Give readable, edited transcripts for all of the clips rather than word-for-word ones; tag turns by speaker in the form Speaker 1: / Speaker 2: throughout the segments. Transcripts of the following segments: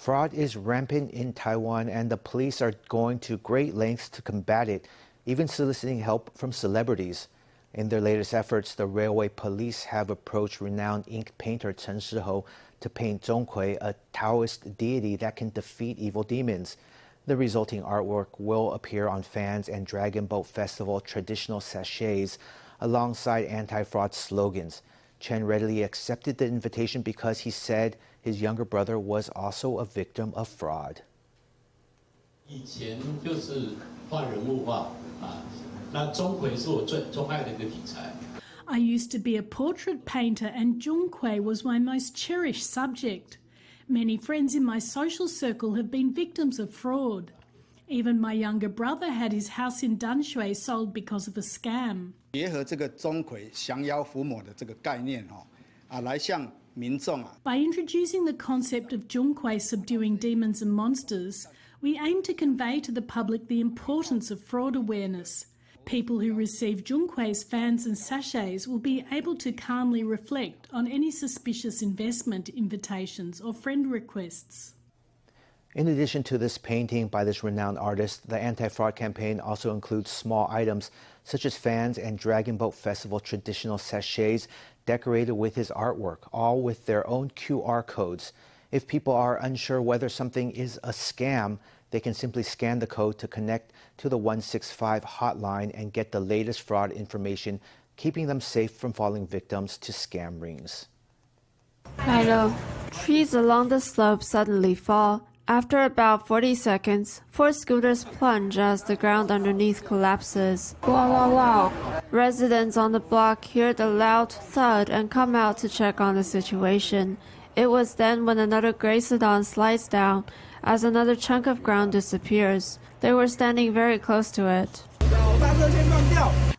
Speaker 1: Fraud is rampant in Taiwan, and the police are going to great lengths to combat it, even soliciting help from celebrities. In their latest efforts, the railway police have approached renowned ink painter Chen Shihou to paint Zhongkui, a Taoist deity that can defeat evil demons. The resulting artwork will appear on Fans and Dragon Boat Festival traditional sachets alongside anti-fraud slogans. Chen readily accepted the invitation because he said his younger brother was also a victim of fraud.
Speaker 2: I used to be a portrait painter, and Zhongkui was my most cherished subject. Many friends in my social circle have been victims of fraud. Even my younger brother had his house in Danshui sold because of a scam.
Speaker 3: 结合这个钟馗降妖伏魔的这个概念来向民众
Speaker 2: By introducing the concept of Zhongkui subduing demons and monsters, we aim to convey to the public the importance of fraud awareness. People who receive Zhongkui's fans and sachets will be able to calmly reflect on any suspicious investment invitations or friend requests.
Speaker 1: In addition to this painting by this renowned artist, the anti-fraud campaign also includes small items such as Fans and Dragon Boat Festival traditional sachets decorated with his artwork, all with their own QR codes. If people are unsure whether something is a scam, they can simply scan the code to connect to the 165 hotline and get the latest fraud information, keeping them safe from falling victims to scam rings.
Speaker 4: Hello. Trees along the slope suddenly fall. After about 40 seconds, 4 scooters plunge as the ground underneath collapses.
Speaker 5: Wow, wow, wow.
Speaker 4: Residents on the block hear the loud thud and come out to check on the situation. It was then when another gray sedan slides down as another chunk of ground disappears. They were standing very close to it.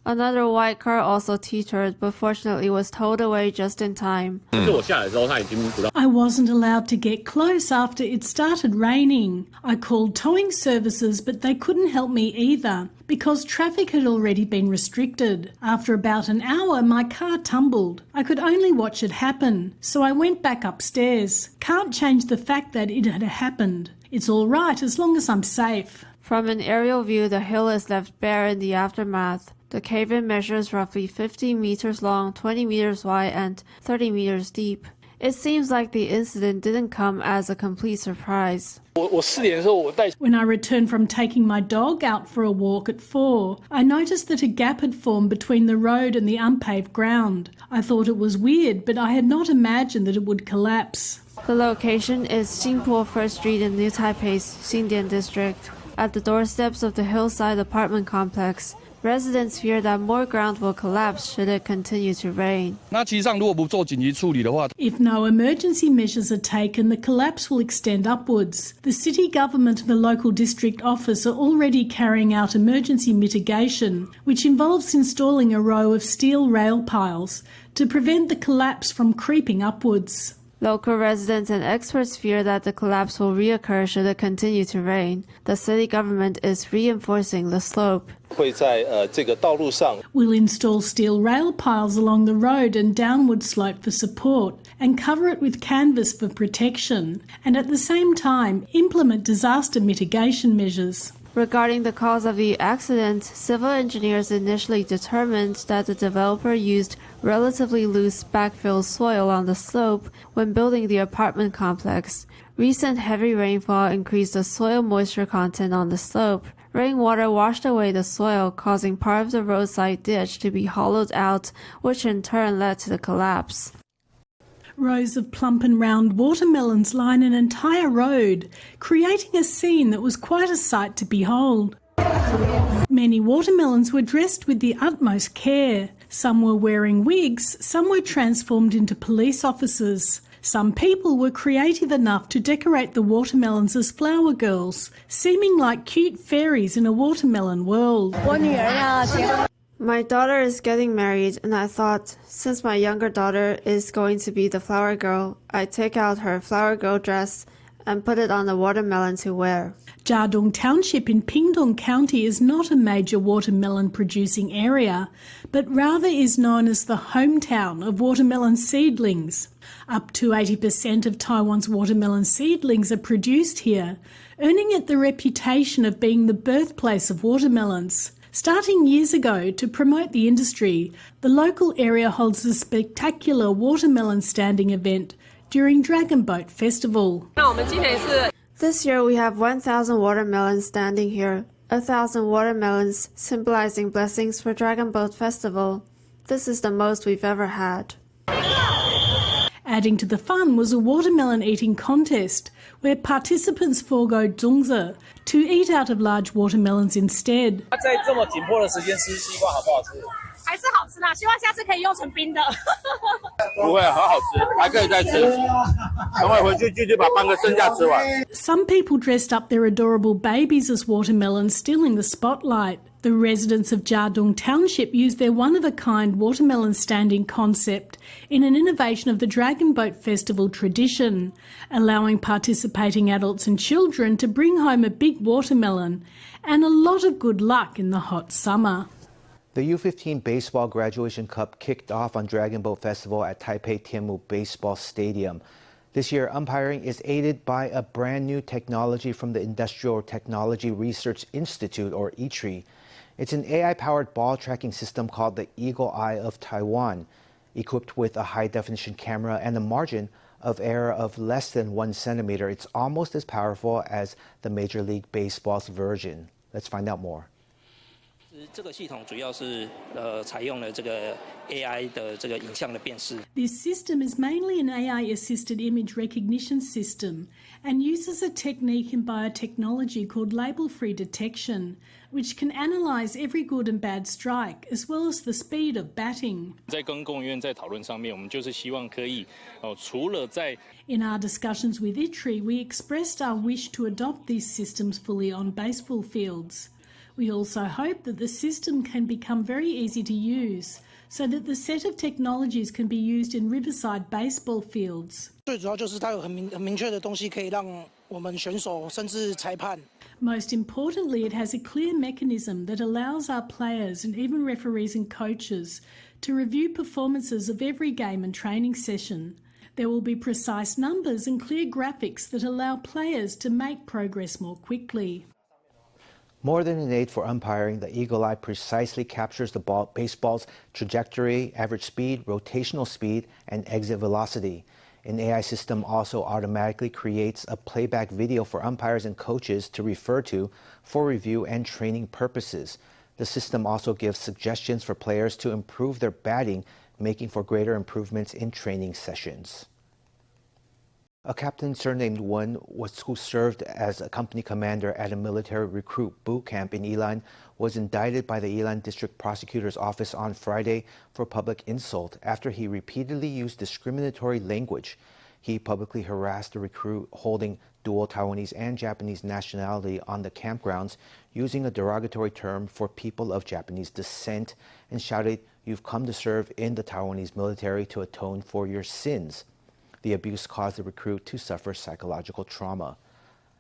Speaker 4: Another white car also teetered, but fortunately was towed away just in time.
Speaker 2: I wasn't allowed to get close after it started raining. I called towing services, but they couldn't help me either because traffic had already been restricted. After about an hour, my car tumbled. I could only watch it happen, so I went back upstairs. Can't change the fact that it had happened. It's all right as long as I'm safe.
Speaker 4: From an aerial view, the hill is left bare in the aftermath. The cave-in measures roughly 50 meters long, 20 meters wide, and 30 meters deep. It seems like the incident didn't come as a complete surprise.
Speaker 2: When I returned from taking my dog out for a walk at 4, I noticed that a gap had formed between the road and the unpaved ground. I thought it was weird, but I had not imagined that it would collapse.
Speaker 4: The location is Xingpo First Street in New Taipei's Xingdian district. At the doorsteps of the hillside apartment complex, residents fear that more ground will collapse should it continue to rain.
Speaker 2: If no emergency measures are taken, the collapse will extend upwards. The city government and the local district office are already carrying out emergency mitigation, which involves installing a row of steel rail piles to prevent the collapse from creeping upwards.
Speaker 4: Local residents and experts fear that the collapse will reoccur should it continue to rain. The city government is reinforcing the slope.
Speaker 2: We'll install steel rail piles along the road and downward slope for support and cover it with canvas for protection, and at the same time implement disaster mitigation measures.
Speaker 4: Regarding the cause of the accident, civil engineers initially determined that the developer used relatively loose backfill soil on the slope when building the apartment complex. Recent heavy rainfall increased the soil moisture content on the slope. Rainwater washed away the soil, causing part of the roadside ditch to be hollowed out, which in turn led to the collapse.
Speaker 2: Rows of plump and round watermelons line an entire road, creating a scene that was quite a sight to behold. Many watermelons were dressed with the utmost care. Some were wearing wigs, some were transformed into police officers. Some people were creative enough to decorate the watermelons as flower girls, seeming like cute fairies in a watermelon world.
Speaker 4: My daughter is getting married, and I thought, since my younger daughter is going to be the flower girl, I'd take out her flower girl dress and put it on the watermelon to wear.
Speaker 2: Jiadong Township in Pingdong County is not a major watermelon producing area, but rather is known as the hometown of watermelon seedlings. Up to 80% of Taiwan's watermelon seedlings are produced here, earning it the reputation of being the birthplace of watermelons. Starting years ago to promote the industry, the local area holds a spectacular watermelon standing event during Dragon Boat Festival.
Speaker 4: This year we have 1,000 watermelons standing here, 1,000 watermelons symbolizing blessings for Dragon Boat Festival. This is the most we've ever had.
Speaker 2: Adding to the fun was a watermelon eating contest where participants forego zongzi to eat out of large watermelons instead.
Speaker 5: 在这么紧迫的时间吃西瓜好不好吃？
Speaker 6: 还是好吃啦，希望下次可以用成冰的。
Speaker 5: 不会，很好吃，还可以再吃。等会回去继续把半个剩下吃完。
Speaker 2: Some people dressed up their adorable babies as watermelons, still in the spotlight. The residents of Jiadong Township used their one-of-a-kind watermelon standing concept in an innovation of the Dragon Boat Festival tradition, allowing participating adults and children to bring home a big watermelon and a lot of good luck in the hot summer.
Speaker 1: The U15 Baseball Graduation Cup kicked off on Dragon Boat Festival at Taipei Tianmu Baseball Stadium. This year, umpiring is aided by a brand new technology from the Industrial Technology Research Institute, or ITRI. It's an AI-powered ball tracking system called the Eagle Eye of Taiwan. Equipped with a high-definition camera and a margin of error of less than 1 centimeter, it's almost as powerful as the Major League Baseball's version. Let's find out more.
Speaker 7: 这个系统主要是采用了这个 AI 的这个影像的辨识。
Speaker 2: This system is mainly an AI-assisted image recognition system and uses a technique in biotechnology called label-free detection, which can analyse every good and bad strike as well as the speed of batting.
Speaker 8: 在跟工研院在讨论上面，我们就是希望可以除了在
Speaker 2: In our discussions with ITRI, we expressed our wish to adopt these systems fully on baseball fields. We also hope that the system can become very easy to use, so that the set of technologies can be used in riverside baseball fields.
Speaker 9: 最主要就是它有很明确的东西可以让我们选手甚至裁判
Speaker 2: Most importantly, it has a clear mechanism that allows our players and even referees and coaches to review performances of every game and training session. There will be precise numbers and clear graphics that allow players to make progress more quickly.
Speaker 1: More than an aid for umpiring, the Eagle Eye precisely captures the baseball's trajectory, average speed, rotational speed, and exit velocity. An AI system also automatically creates a playback video for umpires and coaches to refer to for review and training purposes. The system also gives suggestions for players to improve their batting, making for greater improvements in training sessions. A captain surnamed Wen, who served as a company commander at a military recruit boot camp in Yilan, was indicted by the Yilan District Prosecutor's Office on Friday for public insult after he repeatedly used discriminatory language. He publicly harassed a recruit holding dual Taiwanese and Japanese nationality on the campgrounds, using a derogatory term for people of Japanese descent, and shouted, "You've come to serve in the Taiwanese military to atone for your sins." The abuse caused the recruit to suffer psychological trauma.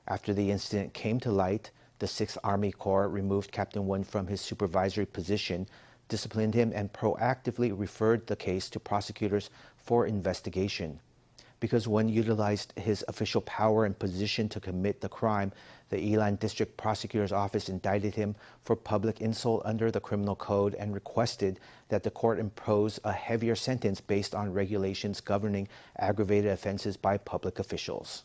Speaker 1: After the incident came to light, the 6th Army Corps removed Captain Wen from his supervisory position, disciplined him, and proactively referred the case to prosecutors for investigation. Because Wen utilized his official power and position to commit the crime, the Yilan District Prosecutor's Office indicted him for public insult under the Criminal Code and requested that the court impose a heavier sentence based on regulations governing aggravated offenses by public officials.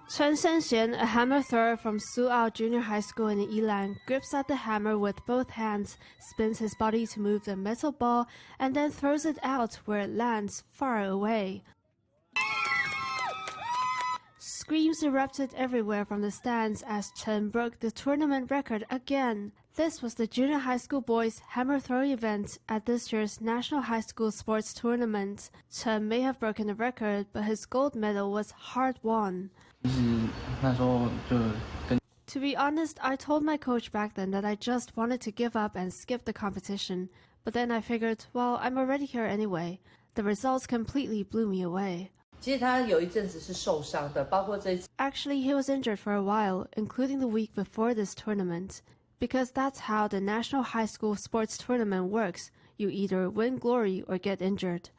Speaker 4: 陈生贤, a hammer thrower from Suao Junior High School in Yilan, grips at the hammer with both hands, spins his body to move the metal ball, and then throws it out where it lands far away. Screams erupted everywhere from the stands as Chen broke the tournament record again. This was the junior high school boys hammer throw event at this year's National High School Sports Tournament. Chen may have broken the record, but his gold medal was hard-won. To To be honest, I told my coach back then that I just wanted to give up and skip the competition. But then I figured, well, I'm already here anyway. The results completely blew me away.
Speaker 10: 其实他有一阵子是受伤的，包括这一次。
Speaker 4: Actually, he was injured for a while, including the week before this tournament. Because that's how the National High School Sports Tournament works. You either win glory or get injured.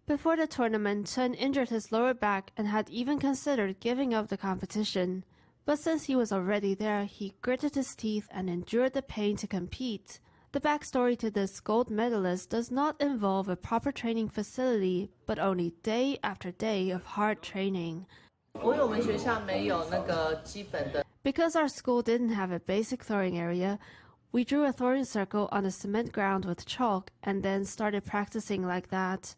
Speaker 4: Before the tournament, Chen injured his lower back and had even considered giving up the competition. But since he was already there, he gritted his teeth and endured the pain to compete. The backstory to this gold medalist does not involve a proper training facility, but only day after day of hard training.
Speaker 10: 因为我们学校没有那个基本的。
Speaker 4: Because our school didn't have a basic throwing area, we drew a throwing circle on the cement ground with chalk and then started practicing like that.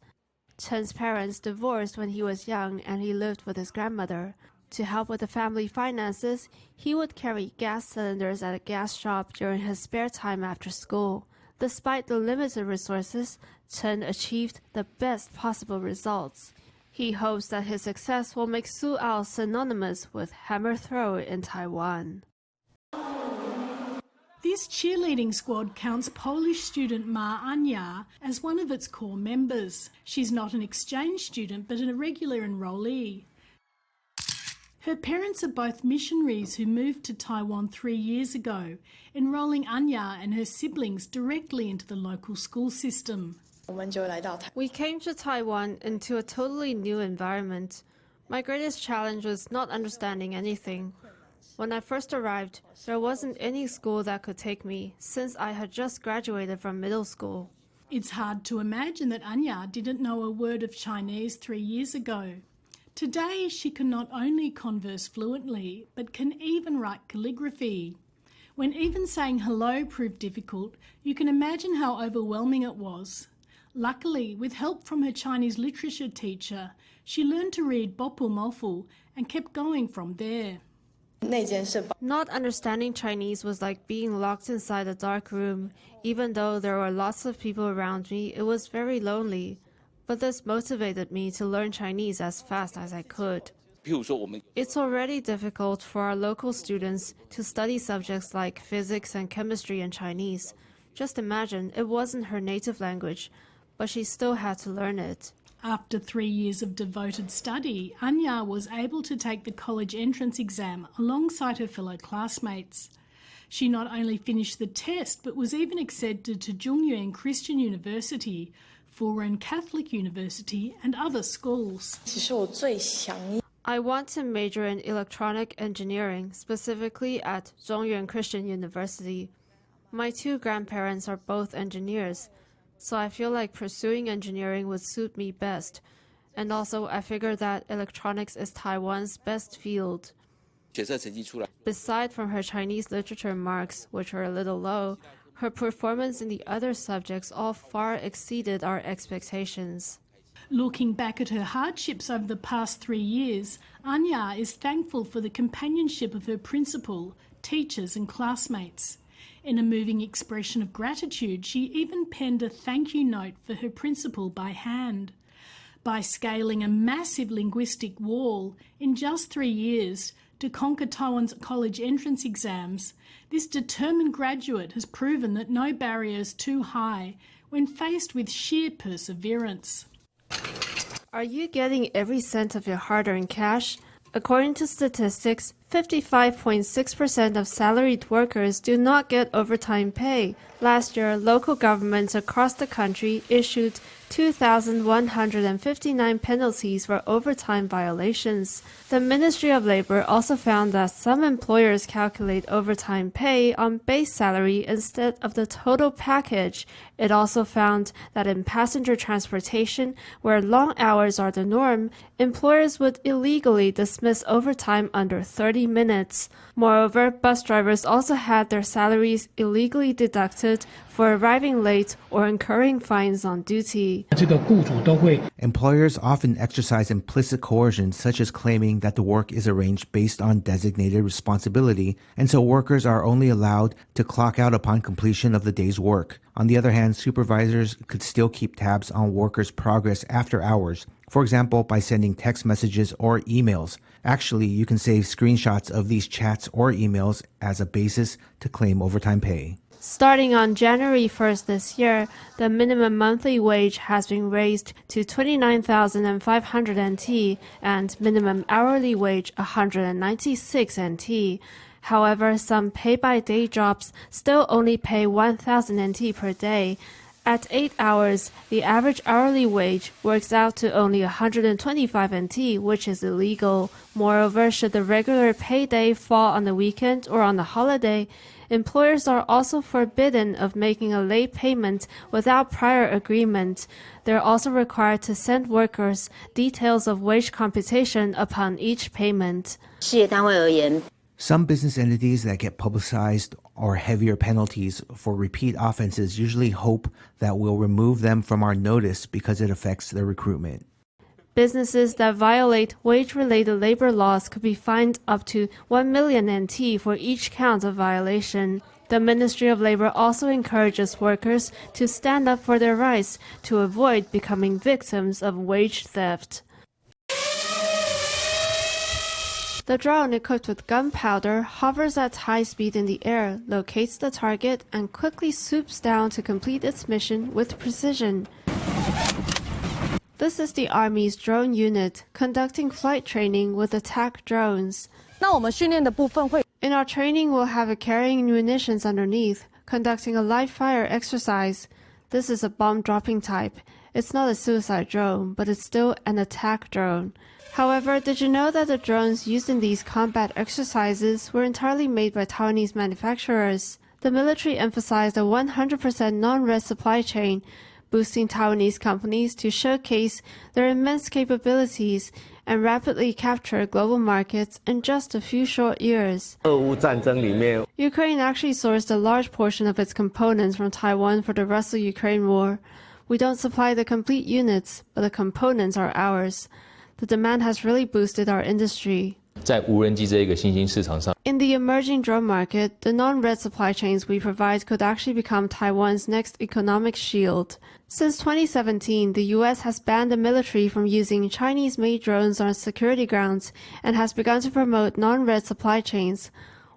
Speaker 4: Chen's parents divorced when he was young and he lived with his grandmother. To help with the family finances, he would carry gas cylinders at a gas shop during his spare time after school. Despite the limited resources, Chen achieved the best possible results. He hopes that his success will make Su'ao synonymous with hammer thrower in Taiwan.
Speaker 2: This cheerleading squad counts Polish student Ma Anya as one of its core members. She's not an exchange student but a regular enrollee. Her parents are both missionaries who moved to Taiwan 3 years ago, enrolling Anya and her siblings directly into the local school system.
Speaker 4: We came to Taiwan into a totally new environment. My greatest challenge was not understanding anything. When I first arrived, there wasn't any school that could take me, since I had just graduated from middle school.
Speaker 2: It's hard to imagine that Anya didn't know a word of Chinese 3 years ago. Today, she can not only converse fluently, but can even write calligraphy. When even saying hello proved difficult, you can imagine how overwhelming it was. Luckily, with help from her Chinese literature teacher, she learned to read Bopu Mofu and kept going from there.
Speaker 4: Not understanding Chinese was like being locked inside a dark room. Even though there were lots of people around me, it was very lonely. But this motivated me to learn Chinese as fast as I could. It's already difficult for our local students to study subjects like physics and chemistry in Chinese. Just imagine, it wasn't her native language, but she still had to learn it.
Speaker 2: After 3 years of devoted study, Anya was able to take the college entrance exam alongside her fellow classmates. She not only finished the test, but was even accepted to Zhongyuan Christian University, Foreign Catholic University and other schools.
Speaker 4: I want to major in electronic engineering, specifically at Zhongyuan Christian University. My 2 grandparents are both engineers, so I feel like pursuing engineering would suit me best. And also, I figure that electronics is Taiwan's best field. Beside from her Chinese literature marks, which are a little low, her performance in the other subjects all far exceeded our expectations.
Speaker 2: Looking back at her hardships over the past 3 years, Anya is thankful for the companionship of her principal, teachers and classmates. In a moving expression of gratitude, she even penned a thank you note for her principal by hand. By scaling a massive linguistic wall in just 3 years to conquer Taiwan's college entrance exams, this determined graduate has proven that no barrier is too high when faced with sheer perseverance.
Speaker 4: Are you getting every cent of your hard-earned cash? According to statistics, 55.6% of salaried workers do not get overtime pay. Last year, local governments across the country issued 2,159 penalties for overtime violations. The Ministry of Labor also found that some employers calculate overtime pay on base salary instead of the total package. It also found that in passenger transportation, where long hours are the norm, employers would illegally dismiss overtime under 30 minutes. Moreover, bus drivers also had their salaries illegally deducted for arriving late or incurring fines on duty.
Speaker 1: Employers often exercise implicit coercion, such as claiming that the work is arranged based on designated responsibility, and so workers are only allowed to clock out upon completion of the day's work. On the other hand, supervisors could still keep tabs on workers' progress after hours. For example, by sending text messages or emails. Actually, you can save screenshots of these chats or emails as a basis to claim overtime pay.
Speaker 4: Starting on January 1st this year, the minimum monthly wage has been raised to 29,500 NT and minimum hourly wage 196 NT. However, some pay-by-day jobs still only pay 1,000 NT per day. At 8 hours, the average hourly wage works out to only 125 NT, which is illegal. Moreover, should the regular payday fall on the weekend or on a holiday, employers are also forbidden of making a late payment without prior agreement. They're also required to send workers details of wage computation upon each payment.
Speaker 11: 事业单位而言
Speaker 1: Some business entities that get publicized or heavier penalties for repeat offenses usually hope that we'll remove them from our notice because it affects their recruitment.
Speaker 4: Businesses that violate wage-related labor laws could be fined up to 1 million NT for each count of violation. The Ministry of Labor also encourages workers to stand up for their rights to avoid becoming victims of wage theft. The drone, equipped with gunpowder, hovers at high speed in the air, locates the target, and quickly swoops down to complete its mission with precision. This is the Army's drone unit, conducting flight training with attack drones.
Speaker 6: 那我们训练的部分会
Speaker 4: In our training, we'll have it carrying munitions underneath, conducting a live fire exercise. This is a bomb-dropping type. It's not a suicide drone, but it's still an attack drone. However, did you know that the drones used in these combat exercises were entirely made by Taiwanese manufacturers? The military emphasized a 100% non-red supply chain, boosting Taiwanese companies to showcase their immense capabilities and rapidly capture global markets in just a few short years. Ukraine actually sourced a large portion of its components from Taiwan for the Russia-Ukraine war. We don't supply the complete units, but the components are ours. The demand has really boosted our industry.
Speaker 12: 在无人机这个新兴市场上
Speaker 4: In the emerging drone market, the non-red supply chains we provide could actually become Taiwan's next economic shield. Since 2017, the U.S. has banned the military from using Chinese-made drones on security grounds and has begun to promote non-red supply chains,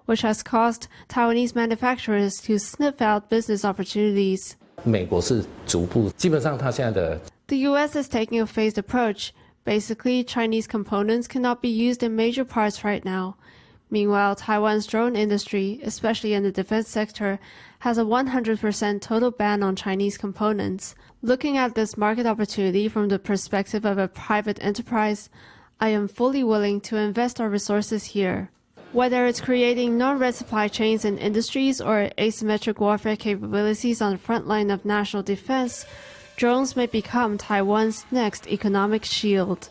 Speaker 4: which has caused Taiwanese manufacturers to sniff out business opportunities.
Speaker 12: 美国是逐步基本上它现在的
Speaker 4: The U.S. is taking a phased approach. Basically, Chinese components cannot be used in major parts right now. Meanwhile, Taiwan's drone industry, especially in the defense sector, has a 100% total ban on Chinese components. Looking at this market opportunity from the perspective of a private enterprise, I am fully willing to invest our resources here. Whether it's creating non-red supply chains in industries or asymmetric warfare capabilities on the front line of national defense, drones may become Taiwan's next economic shield.